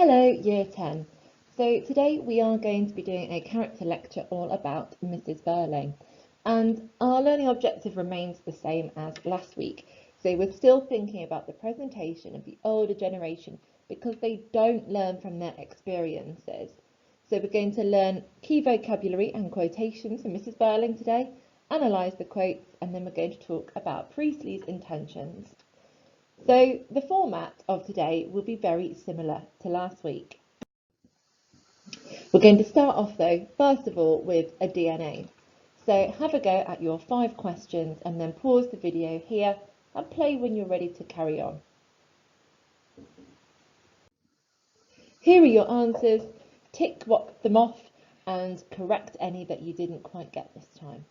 Hello, Year 10. So today we are going to be doing a character lecture all about Mrs. Birling. And our learning objective remains the same as last week. So we're still thinking about the presentation of the older generation because they don't learn from their experiences. So we're going to learn key vocabulary and quotations from Mrs. Birling today, analyse the quotes, and then we're going to talk about Priestley's intentions. So the format of today will be very similar to last week. We're going to start off though, first of all, with a DNA. So have a go at your 5 questions and then pause the video here and play when you're ready to carry on. Here are your answers. Tick them off and correct any that you didn't quite get this time.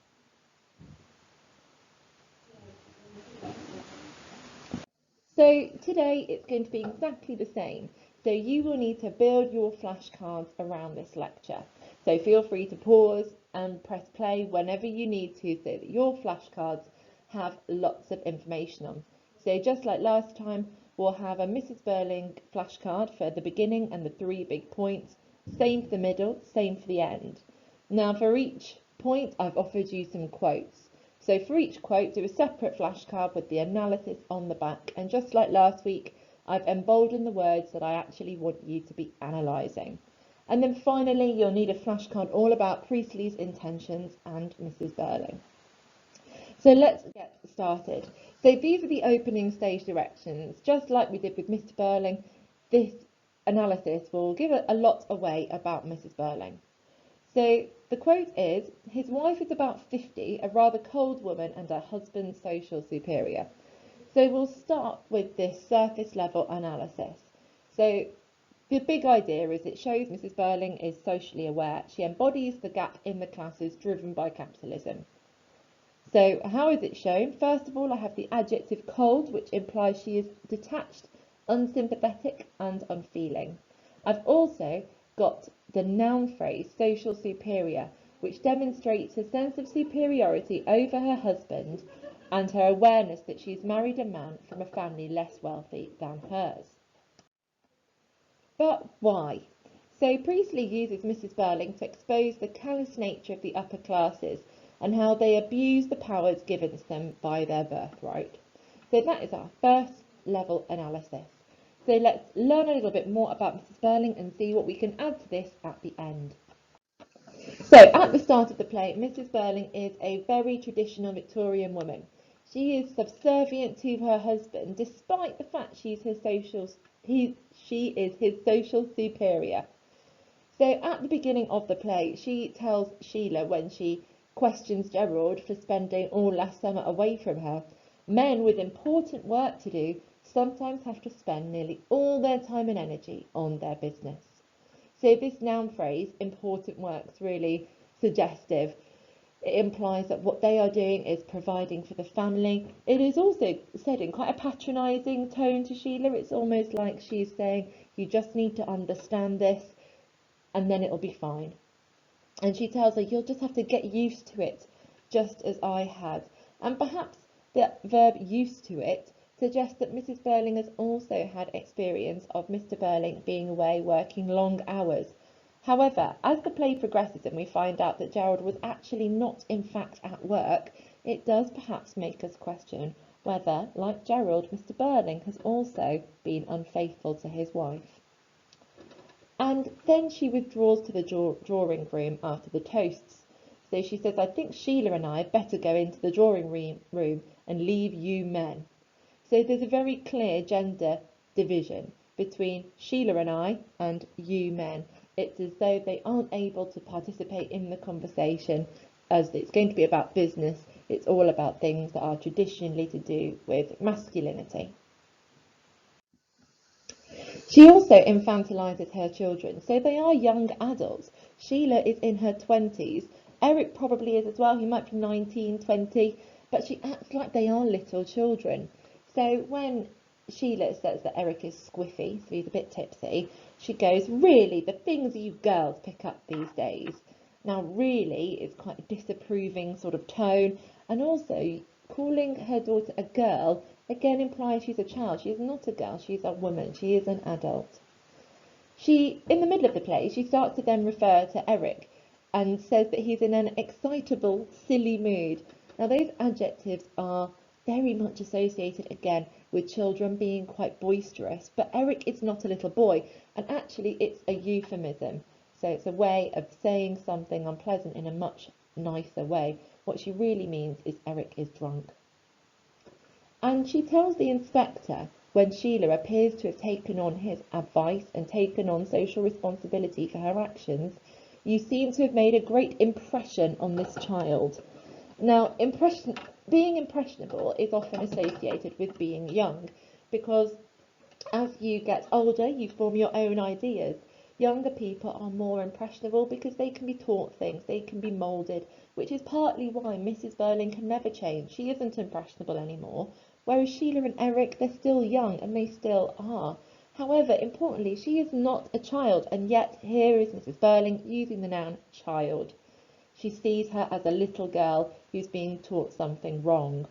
So today it's going to be exactly the same. So you will need to build your flashcards around this lecture. So feel free to pause and press play whenever you need to so that your flashcards have lots of information on. So just like last time, we'll have a Mrs. Birling flashcard for the beginning and the 3 big points. Same for the middle, same for the end. Now for each point, I've offered you some quotes. So for each quote, do a separate flashcard with the analysis on the back. And just like last week, I've emboldened the words that I actually want you to be analysing. And then finally, you'll need a flashcard all about Priestley's intentions and Mrs. Birling. So let's get started. So these are the opening stage directions. Just like we did with Mr. Birling, this analysis will give a lot away about Mrs. Birling. So the quote is, his wife is about 50, a rather cold woman and her husband's social superior. So we'll start with this surface level analysis. So the big idea is it shows Mrs. Birling is socially aware. She embodies the gap in the classes driven by capitalism. So how is it shown? First of all, I have the adjective cold, which implies she is detached, unsympathetic and unfeeling. I've also got the noun phrase social superior, which demonstrates a sense of superiority over her husband and her awareness that she's married a man from a family less wealthy than hers. But why? So Priestley uses Mrs. Birling to expose the callous nature of the upper classes and how they abuse the powers given to them by their birthright. So that is our first level analysis. So let's learn a little bit more about Mrs. Birling and see what we can add to this at the end. So at the start of the play, Mrs. Birling is a very traditional Victorian woman. She is subservient to her husband despite the fact she is his social superior. So at the beginning of the play, she tells Sheila when she questions Gerald for spending all last summer away from her, men with important work to do sometimes have to spend nearly all their time and energy on their business. So this noun phrase, important work, is really suggestive. It implies that what they are doing is providing for the family. It is also said in quite a patronising tone to Sheila. It's almost like she's saying, you just need to understand this and then it'll be fine. And she tells her, you'll just have to get used to it, just as I had. And perhaps the verb used to it suggests that Mrs. Birling has also had experience of Mr. Birling being away working long hours. However, as the play progresses and we find out that Gerald was actually not in fact at work, it does perhaps make us question whether, like Gerald, Mr. Birling has also been unfaithful to his wife. And then she withdraws to the drawing room after the toasts. So she says, I think Sheila and I better go into the drawing room and leave you men. So there's a very clear gender division between Sheila and I and you men. It's as though they aren't able to participate in the conversation as it's going to be about business. It's all about things that are traditionally to do with masculinity. She also infantilises her children, so they are young adults. Sheila is in her 20s. Eric probably is as well. He might be 19, 20, but she acts like they are little children. So when Sheila says that Eric is squiffy, so he's a bit tipsy, she goes, really, the things you girls pick up these days. Now, really is quite a disapproving sort of tone, and also calling her daughter a girl again implies she's a child. She is not a girl, she's a woman, she is an adult. In the middle of the play, she starts to then refer to Eric and says that he's in an excitable, silly mood. Now, those adjectives are very much associated again with children being quite boisterous, but Eric is not a little boy, and actually it's a euphemism. So it's a way of saying something unpleasant in a much nicer way. What she really means is Eric is drunk. And she tells the inspector, when Sheila appears to have taken on his advice and taken on social responsibility for her actions, you seem to have made a great impression on this child. Now, being impressionable is often associated with being young, because as you get older, you form your own ideas. Younger people are more impressionable because they can be taught things, they can be moulded, which is partly why Mrs. Birling can never change. She isn't impressionable anymore, whereas Sheila and Eric, they're still young and they still are. However, importantly, she is not a child, and yet here is Mrs. Birling using the noun child. She sees her as a little girl who's being taught something wrong.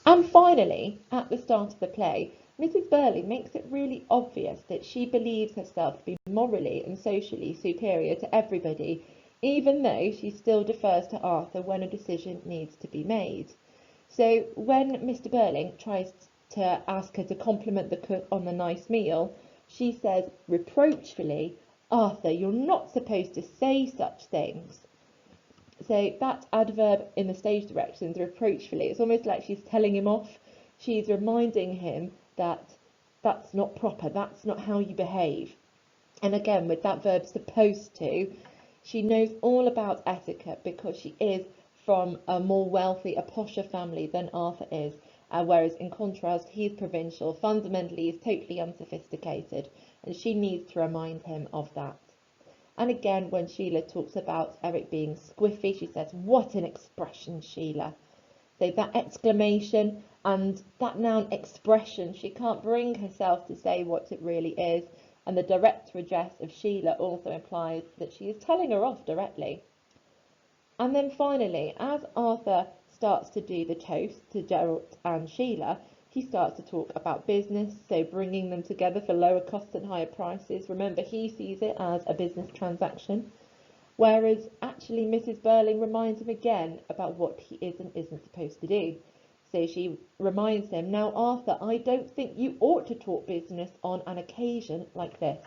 And finally, at the start of the play, Mrs. Birling makes it really obvious that she believes herself to be morally and socially superior to everybody, even though she still defers to Arthur when a decision needs to be made. So when Mr. Birling tries to ask her to compliment the cook on the nice meal, she says reproachfully, "Arthur, you're not supposed to say such things." So that adverb in the stage directions, reproachfully, it's almost like she's telling him off. She's reminding him that that's not proper, that's not how you behave. And again, with that verb supposed to, she knows all about etiquette because she is from a more wealthy, a posher family than Arthur is. Whereas in contrast, he's provincial, fundamentally he's totally unsophisticated, and she needs to remind him of that. And again, when Sheila talks about Eric being squiffy, she says, "What an expression, Sheila." So that exclamation and that noun expression, she can't bring herself to say what it really is. And the direct address of Sheila also implies that she is telling her off directly. And then finally, as Arthur starts to do the toast to Gerald and Sheila, he starts to talk about business, so bringing them together for lower costs and higher prices. Remember, he sees it as a business transaction, whereas actually Mrs. Birling reminds him again about what he is and isn't supposed to do. So she reminds him, "Now, Arthur, I don't think you ought to talk business on an occasion like this."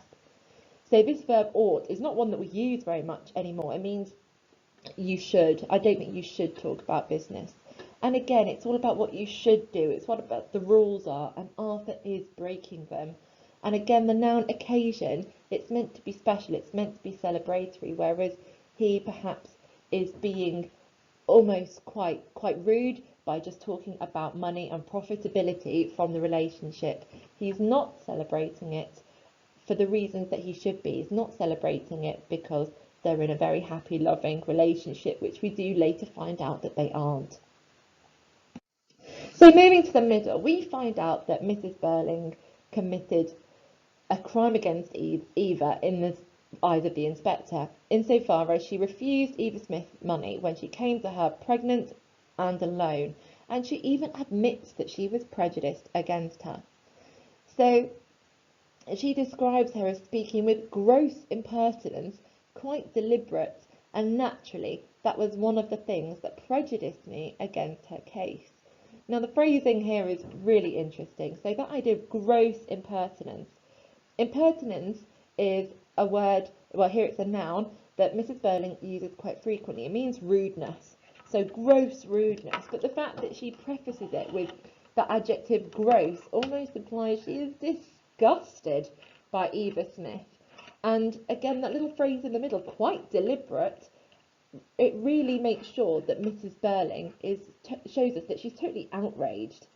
So this verb ought is not one that we use very much anymore. It means you should. I don't think you should talk about business. And again, it's all about what you should do. It's what about the rules are, and Arthur is breaking them. And again, the noun occasion, it's meant to be special, it's meant to be celebratory, whereas he perhaps is being almost quite rude by just talking about money and profitability from the relationship. He's not celebrating it for the reasons that he should be. He's not celebrating it because they're in a very happy, loving relationship, which we do later find out that they aren't. So moving to the middle, we find out that Mrs. Birling committed a crime against Eva in the eyes of the inspector, insofar as she refused Eva Smith money when she came to her pregnant and alone, and she even admits that she was prejudiced against her. So she describes her as speaking with gross impertinence, quite deliberate, and naturally that was one of the things that prejudiced me against her case. Now the phrasing here is really interesting. So that idea of gross impertinence. Impertinence is a word, well here it's a noun, that Mrs. Birling uses quite frequently. It means rudeness. So gross rudeness. But the fact that she prefaces it with the adjective gross almost implies she is disgusted by Eva Smith. And again, that little phrase in the middle, quite deliberate, it really makes sure that Mrs. Birling shows us that she's totally outraged.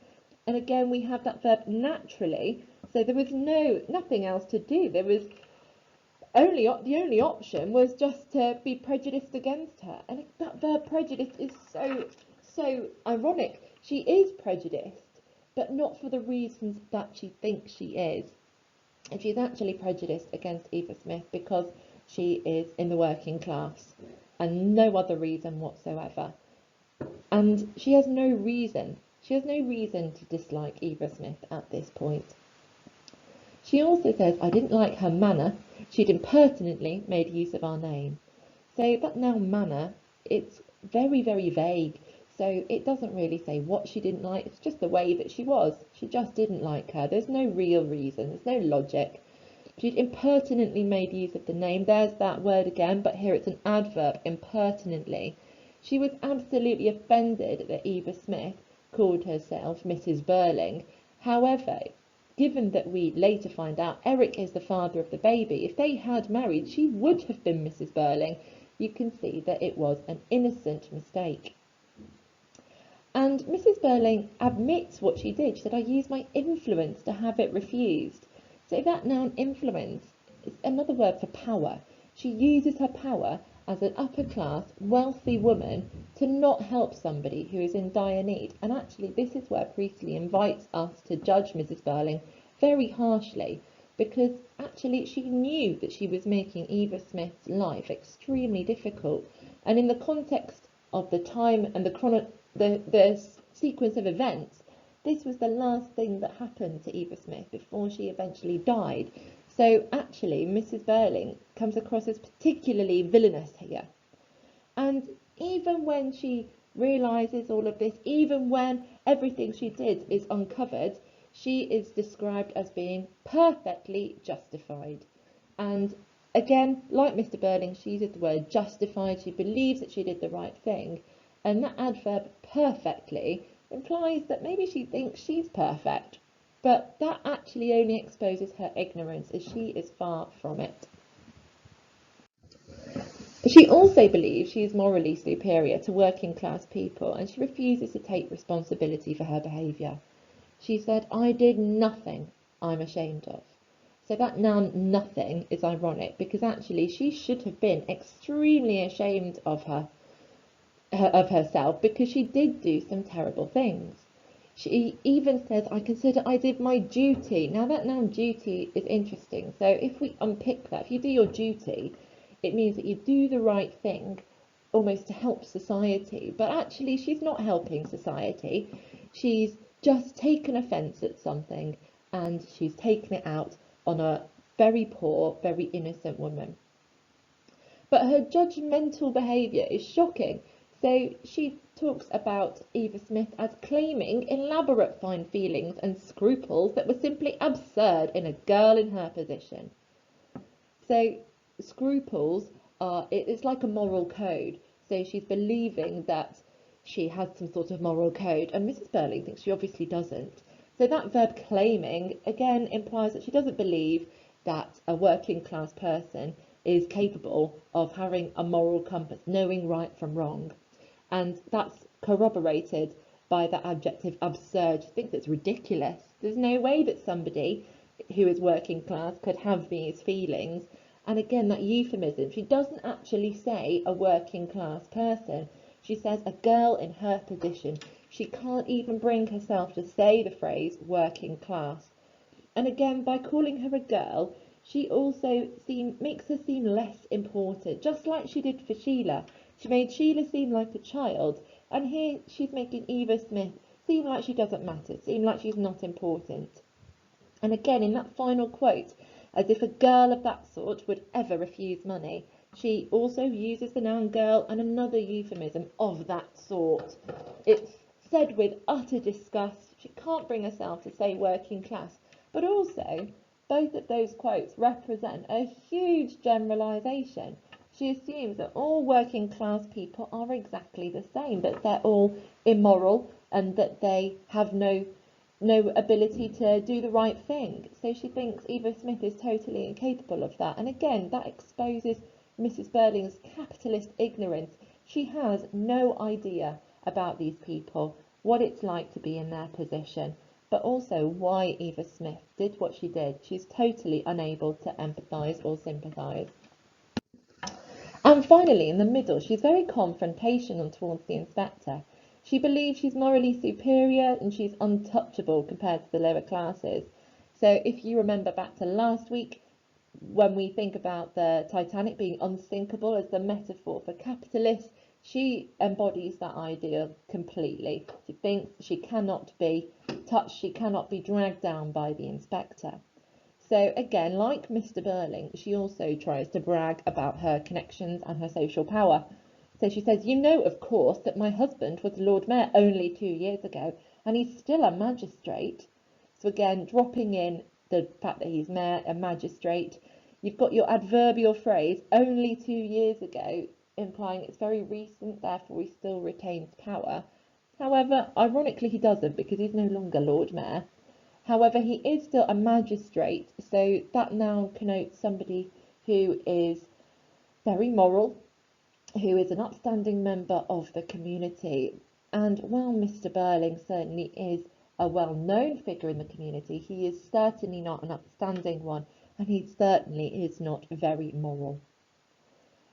And again, we have that verb naturally. So there was nothing else to do. There was the only option was just to be prejudiced against her. And that verb prejudice is so ironic. She is prejudiced, but not for the reasons that she thinks she is. And she's actually prejudiced against Eva Smith because she is in the working class, and no other reason whatsoever. And she has no reason to dislike Eva Smith at this point. She also says, I didn't like her manner. She'd impertinently made use of our name. So that noun manner, it's very, very vague. So it doesn't really say what she didn't like. It's just the way that she was. She just didn't like her. There's no real reason. There's no logic. She'd impertinently made use of the name. There's that word again, but here it's an adverb, impertinently. She was absolutely offended that Eva Smith called herself Mrs. Birling. However, given that we later find out Eric is the father of the baby, if they had married, she would have been Mrs. Birling. You can see that it was an innocent mistake. And Mrs. Birling admits what she did. She said, I used my influence to have it refused. So that noun influence is another word for power. She uses her power as an upper class, wealthy woman to not help somebody who is in dire need. And actually, this is where Priestley invites us to judge Mrs. Birling very harshly, because actually she knew that she was making Eva Smith's life extremely difficult. And in the context of the time and the sequence of events, this was the last thing that happened to Eva Smith before she eventually died. So actually, Mrs. Birling comes across as particularly villainous here. And even when she realises all of this, even when everything she did is uncovered, she is described as being perfectly justified. And again, like Mr. Birling, she uses the word justified. She believes that she did the right thing. And that adverb perfectly implies that maybe she thinks she's perfect. But that actually only exposes her ignorance, as she is far from it. She also believes she is morally superior to working class people, and she refuses to take responsibility for her behaviour. She said, I did nothing I'm ashamed of. So that noun nothing is ironic, because actually she should have been extremely ashamed of herself, because she did do some terrible things. She even says, I consider I did my duty. Now that noun duty is interesting. So if we unpick that, if you do your duty, it means that you do the right thing almost to help society. But actually she's not helping society. She's just taken offence at something, and she's taken it out on a very poor, very innocent woman. But her judgmental behaviour is shocking. So she talks about Eva Smith as claiming elaborate fine feelings and scruples that were simply absurd in a girl in her position. So scruples it's like a moral code. So she's believing that she has some sort of moral code, and Mrs. Birling thinks she obviously doesn't. So that verb claiming again implies that she doesn't believe that a working class person is capable of having a moral compass, knowing right from wrong. And that's corroborated by the adjective absurd. She thinks it's ridiculous. There's no way that somebody who is working class could have these feelings. And again, that euphemism, she doesn't actually say a working class person. She says a girl in her position. She can't even bring herself to say the phrase working class. And again, by calling her a girl, she also makes her seem less important, just like she did for Sheila. She made Sheila seem like a child, and here she's making Eva Smith seem like she doesn't matter, seem like she's not important. And again, in that final quote, as if a girl of that sort would ever refuse money, she also uses the noun girl and another euphemism of that sort. It's said with utter disgust. She can't bring herself to say working class. But also, both of those quotes represent a huge generalisation. She assumes that all working class people are exactly the same, that they're all immoral and that they have no ability to do the right thing. So she thinks Eva Smith is totally incapable of that. And again, that exposes Mrs. Birling's capitalist ignorance. She has no idea about these people, what it's like to be in their position, but also why Eva Smith did what she did. She's totally unable to empathise or sympathise. And finally, in the middle, she's very confrontational towards the inspector. She believes she's morally superior and she's untouchable compared to the lower classes. So if you remember back to last week, when we think about the Titanic being unsinkable as the metaphor for capitalists, she embodies that ideal completely. She thinks she cannot be touched, she cannot be dragged down by the inspector. So again, like Mr. Birling, she also tries to brag about her connections and her social power. So she says, you know, of course, that my husband was Lord Mayor only 2 years ago, and he's still a magistrate. So again, dropping in the fact that he's mayor, a magistrate. You've got your adverbial phrase, only 2 years ago, implying it's very recent, therefore he still retains power. However, ironically he doesn't, because he's no longer Lord Mayor. However, he is still a magistrate, so that now connotes somebody who is very moral, who is an upstanding member of the community. And while Mr. Birling certainly is a well-known figure in the community, he is certainly not an upstanding one, and he certainly is not very moral.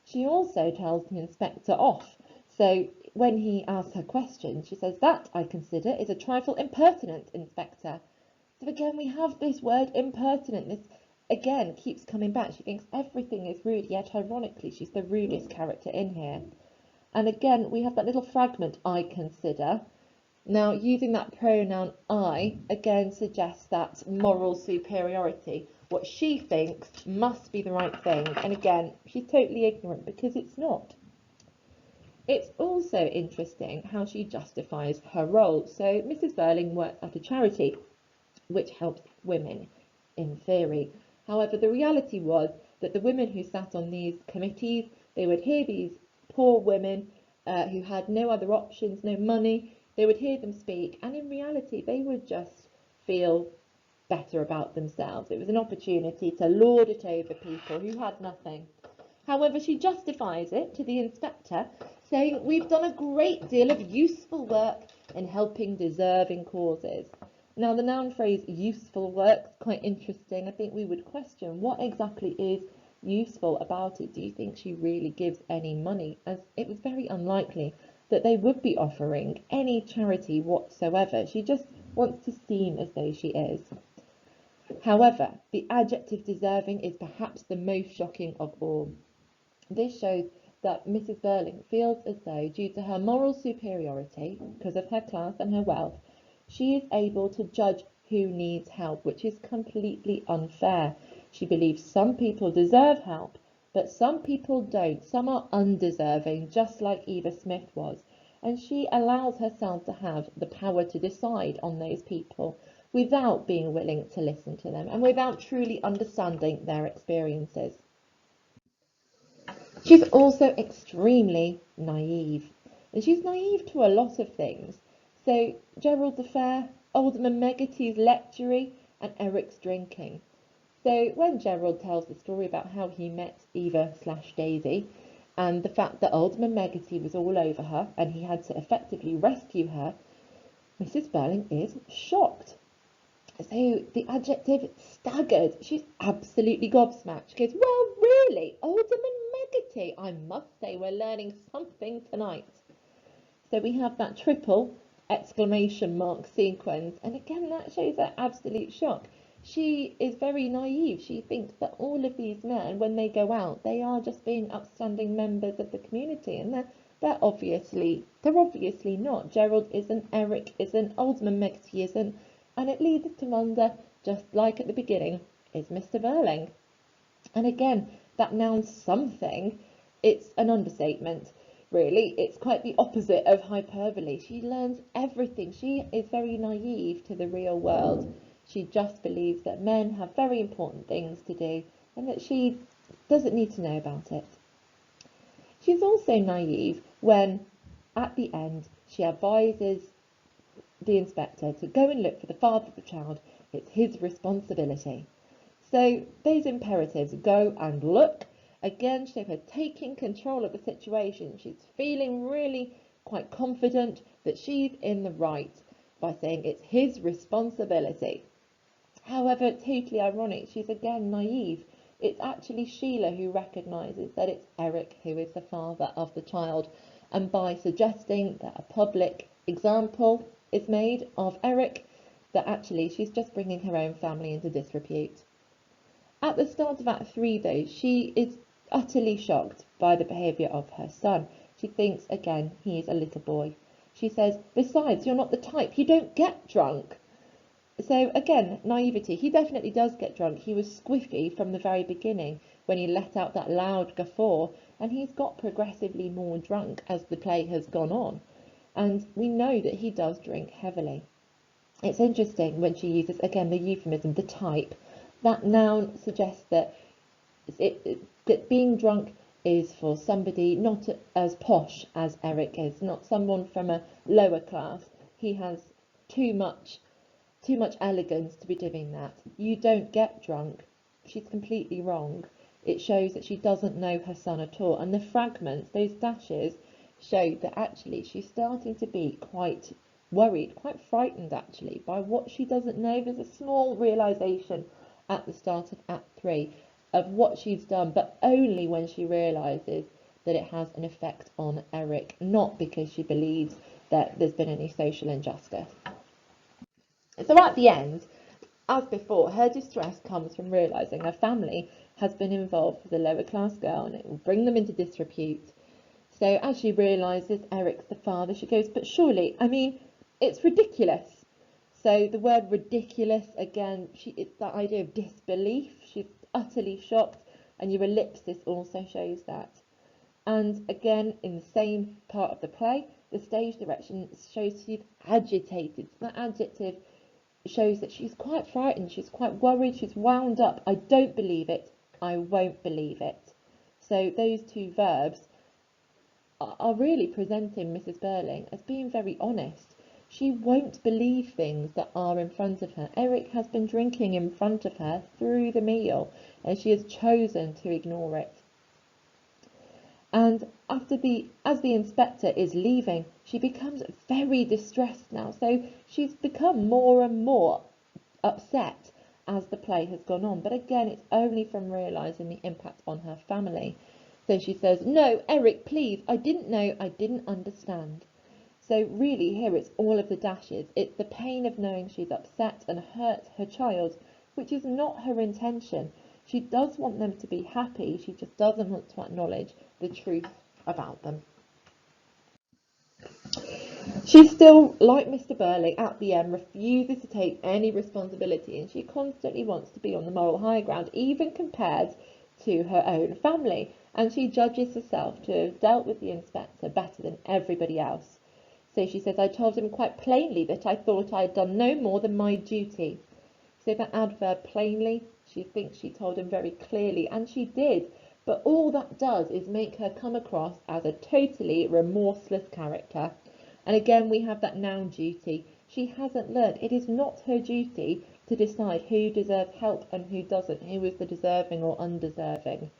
She also tells the inspector off. So when he asks her questions, she says, that, I consider, is a trifle impertinent, Inspector. So again, we have this word impertinent. This, again, keeps coming back. She thinks everything is rude, yet ironically, she's the rudest character in here. And again, we have that little fragment, I consider. Now, using that pronoun I, again, suggests that moral superiority. What she thinks must be the right thing. And again, she's totally ignorant because it's not. It's also interesting how she justifies her role. So Mrs. Birling works at a charity which helps women in theory. However, the reality was that the women who sat on these committees, they would hear these poor women who had no other options, no money, they would hear them speak, and in reality they would just feel better about themselves. It was an opportunity to lord it over people who had nothing. However, she justifies it to the inspector, saying, we've done a great deal of useful work in helping deserving causes. Now, the noun phrase useful work is quite interesting. I think we would question what exactly is useful about it. Do you think she really gives any money? As it was very unlikely that they would be offering any charity whatsoever. She just wants to seem as though she is. However, the adjective deserving is perhaps the most shocking of all. This shows that Mrs. Birling feels as though, due to her moral superiority, because of her class and her wealth, she is able to judge who needs help, which is completely unfair. She believes some people deserve help, but some people don't. Some are undeserving, just like Eva Smith was. And she allows herself to have the power to decide on those people without being willing to listen to them and without truly understanding their experiences. She's also extremely naive, and she's naive to a lot of things. So Gerald the Fair, Alderman Megaty's lecturing, and Eric's drinking. So when Gerald tells the story about how he met Eva/Daisy and the fact that Alderman Megety was all over her and he had to effectively rescue her, Mrs. Birling is shocked. So the adjective staggered. She's absolutely gobsmacked. She goes, well, really, Alderman Megety, I must say we're learning something tonight. So we have that triple exclamation mark sequence. And again, that shows her absolute shock. She is very naive. She thinks that all of these men, when they go out, they are just being upstanding members of the community. And they're obviously not. Gerald isn't, Eric isn't, Alderman Megety isn't. And it leads us to wonder, just like at the beginning, is Mr. Birling? And again, that noun something, it's an understatement, really. It's quite the opposite of hyperbole. She learns everything. She is very naive to the real world. She just believes that men have very important things to do and that she doesn't need to know about it. She's also naive when, at the end, she advises the inspector to go and look for the father of the child. It's his responsibility. So those imperatives, go and look, again show her taking control of the situation. She's feeling really quite confident that she's in the right by saying it's his responsibility. However, totally ironic, she's again naive. It's actually Sheila who recognises that it's Eric who is the father of the child, and by suggesting that a public example is made of Eric, that actually she's just bringing her own family into disrepute. At the start of Act 3, though, she is utterly shocked by the behaviour of her son. She thinks, again, he is a little boy. She says, besides, you're not the type, you don't get drunk. So again, naivety. He definitely does get drunk. He was squiffy from the very beginning when he let out that loud guffaw, and he's got progressively more drunk as the play has gone on. And we know that he does drink heavily. It's interesting when she uses, again, the euphemism, the type. That noun suggests that that being drunk is for somebody not as posh as Eric is, not someone from a lower class. He has too much elegance to be doing that. You don't get drunk. She's completely wrong. It shows that she doesn't know her son at all. And the fragments, those dashes, show that actually she's starting to be quite worried, quite frightened actually, by what she doesn't know. There's a small realisation at the start of Act 3 of what she's done, but only when she realises that it has an effect on Eric, not because she believes that there's been any social injustice. So at the end, as before, her distress comes from realising her family has been involved with a lower class girl and it will bring them into disrepute. So as she realises Eric's the father, she goes, but surely, I mean, it's ridiculous. So the word ridiculous, again, it's that idea of disbelief. She's utterly shocked, and your ellipsis also shows that. And again, in the same part of the play, the stage direction shows she's agitated. That adjective shows that she's quite frightened, she's quite worried, she's wound up. I don't believe it, I won't believe it. So those two verbs are really presenting Mrs. Birling as being very honest. She won't believe things that are in front of her. Eric has been drinking in front of her through the meal, and she has chosen to ignore it. And as the inspector is leaving, she becomes very distressed now. So she's become more and more upset as the play has gone on. But again, it's only from realising the impact on her family. So she says, no, Eric, please, I didn't know, I didn't understand. So really here it's all of the dashes. It's the pain of knowing she's upset and hurt her child, which is not her intention. She does want them to be happy, she just doesn't want to acknowledge the truth about them. She still, like Mr. Birling, at the end refuses to take any responsibility, and she constantly wants to be on the moral high ground, even compared to her own family, and she judges herself to have dealt with the inspector better than everybody else. So she says, I told him quite plainly that I thought I had done no more than my duty. So that adverb plainly, she thinks she told him very clearly, and she did. But all that does is make her come across as a totally remorseless character. And again, we have that noun duty. She hasn't learned. It is not her duty to decide who deserves help and who doesn't, who is the deserving or undeserving.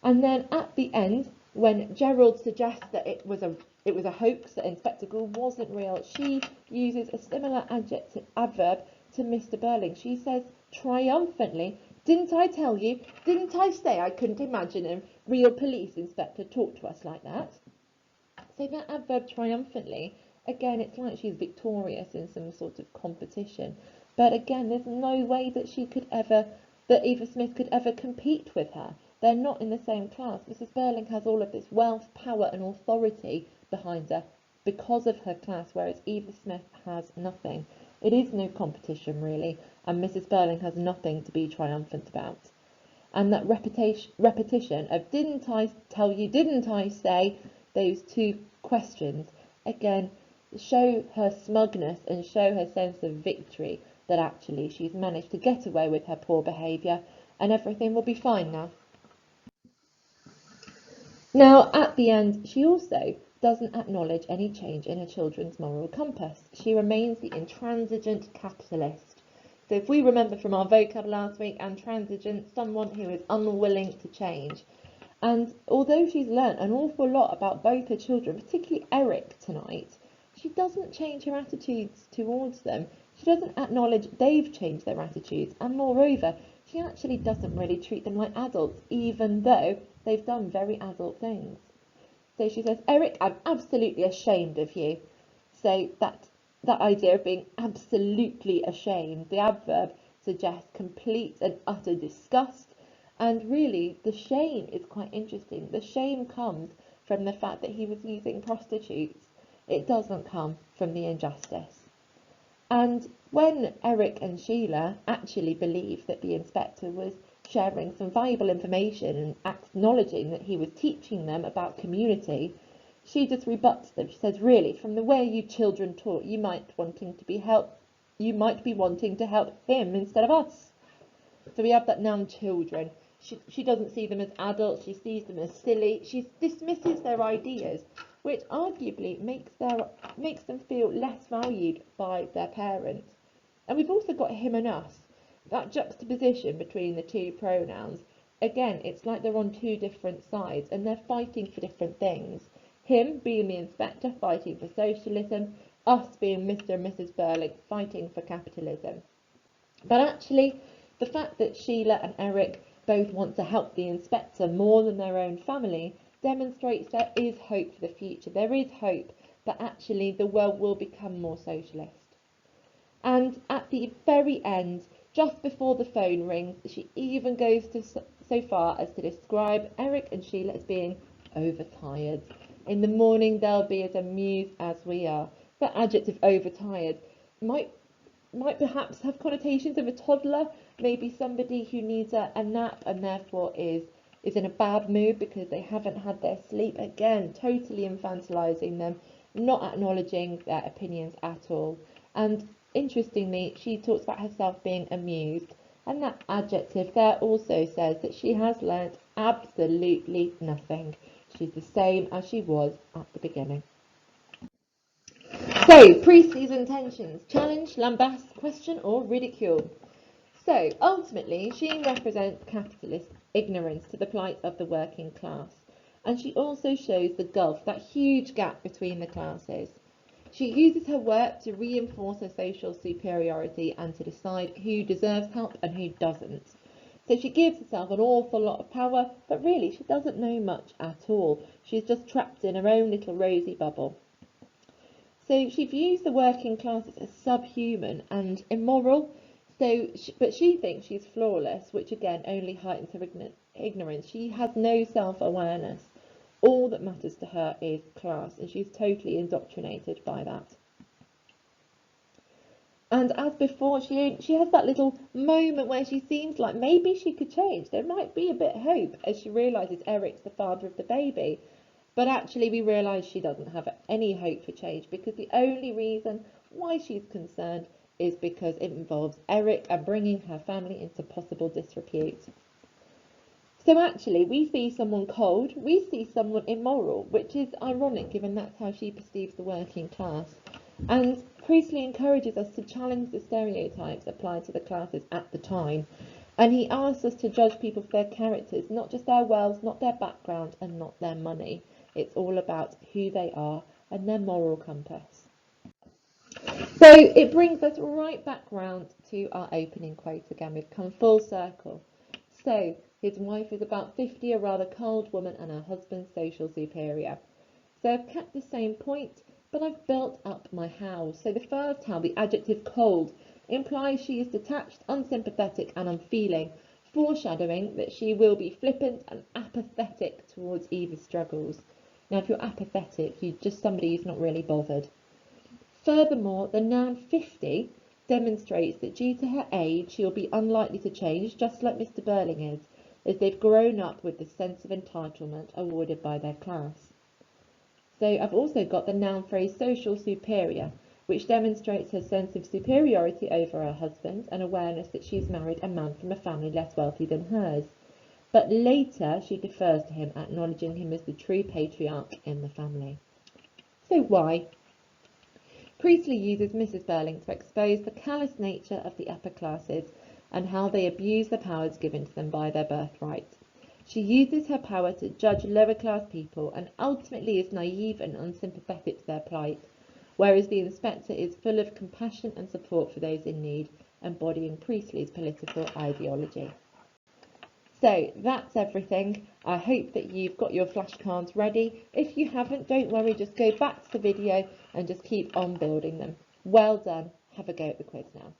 And then at the end, when Gerald suggests that it was a hoax, that Inspector Gould wasn't real, she uses a similar adverb to Mr. Birling. She says triumphantly, didn't I tell you? Didn't I say I couldn't imagine a real police inspector talk to us like that? So that adverb triumphantly, again, it's like she's victorious in some sort of competition. But again, there's no way that that Eva Smith could ever compete with her. They're not in the same class. Mrs. Birling has all of this wealth, power and authority behind her because of her class, whereas Eva Smith has nothing. It is no competition really, and Mrs. Birling has nothing to be triumphant about. And that repetition of didn't I tell you, didn't I say, those two questions, again, show her smugness and show her sense of victory, that actually she's managed to get away with her poor behaviour and everything will be fine now. Now, at the end, she also doesn't acknowledge any change in her children's moral compass. She remains the intransigent capitalist. So if we remember from our vocab last week, intransigent, someone who is unwilling to change. And although she's learnt an awful lot about both her children, particularly Eric tonight, she doesn't change her attitudes towards them. She doesn't acknowledge they've changed their attitudes, and moreover, she actually doesn't really treat them like adults, even though they've done very adult things. So she says, Eric, I'm absolutely ashamed of you. So that idea of being absolutely ashamed, the adverb suggests complete and utter disgust. And really, the shame is quite interesting. The shame comes from the fact that he was using prostitutes. It doesn't come from the injustice. And when Eric and Sheila actually believed that the inspector was sharing some valuable information and acknowledging that he was teaching them about community, she just rebuts them. She says, really, from the way you children talk, you might be wanting to help him instead of us. So we have that noun children. She doesn't see them as adults, she sees them as silly. She dismisses their ideas, which arguably makes them feel less valued by their parents. And we've also got him and us. That juxtaposition between the two pronouns, again, it's like they're on two different sides and they're fighting for different things. Him being the inspector fighting for socialism, us being Mr. and Mrs. Birling fighting for capitalism. But actually, the fact that Sheila and Eric both want to help the inspector more than their own family demonstrates there is hope for the future. There is hope that actually the world will become more socialist. And at the very end, just before the phone rings, she even goes so far as to describe Eric and Sheila as being overtired. In the morning, they'll be as amused as we are. That adjective overtired might perhaps have connotations of a toddler, maybe somebody who needs a nap and therefore is in a bad mood because they haven't had their sleep. Again, totally infantilizing them, not acknowledging their opinions at all. And interestingly, she talks about herself being amused, and that adjective there also says that she has learnt absolutely nothing. She's the same as she was at the beginning. So, Priestley's intentions: challenge, lambast, question or ridicule. So, ultimately, she represents capitalist ignorance to the plight of the working class, and she also shows the gulf, that huge gap between the classes. She uses her work to reinforce her social superiority and to decide who deserves help and who doesn't. So she gives herself an awful lot of power, but really she doesn't know much at all. She's just trapped in her own little rosy bubble. So she views the working classes as subhuman and immoral, but she thinks she's flawless, which again only heightens her ignorance. She has no self-awareness. All that matters to her is class, and she's totally indoctrinated by that. And as before, she has that little moment where she seems like maybe she could change. There might be a bit of hope as she realises Eric's the father of the baby. But actually we realise she doesn't have any hope for change, because the only reason why she's concerned is because it involves Eric and bringing her family into possible disrepute. So actually we see someone cold, we see someone immoral, which is ironic given that's how she perceives the working class. And Priestley encourages us to challenge the stereotypes applied to the classes at the time. And he asks us to judge people for their characters, not just their wealth, not their background and not their money. It's all about who they are and their moral compass. So it brings us right back round to our opening quote again. We've come full circle. So his wife is about 50, a rather cold woman, and her husband's social superior. So I've kept the same point, but I've built up my how. So the first how, the adjective cold, implies she is detached, unsympathetic and unfeeling, foreshadowing that she will be flippant and apathetic towards Eva's struggles. Now, if you're apathetic, you're just somebody who's not really bothered. Furthermore, the noun 50 demonstrates that due to her age, she will be unlikely to change, just like Mr. Birling is, as they've grown up with the sense of entitlement awarded by their class. So I've also got the noun phrase social superior, which demonstrates her sense of superiority over her husband and awareness that she's married a man from a family less wealthy than hers. But later she defers to him, acknowledging him as the true patriarch in the family. So why? Priestley uses Mrs. Birling to expose the callous nature of the upper classes and how they abuse the powers given to them by their birthright. She uses her power to judge lower class people and ultimately is naive and unsympathetic to their plight, whereas the inspector is full of compassion and support for those in need, embodying Priestley's political ideology. So that's everything. I hope that you've got your flashcards ready. If you haven't, don't worry, just go back to the video and just keep on building them. Well done. Have a go at the quiz now.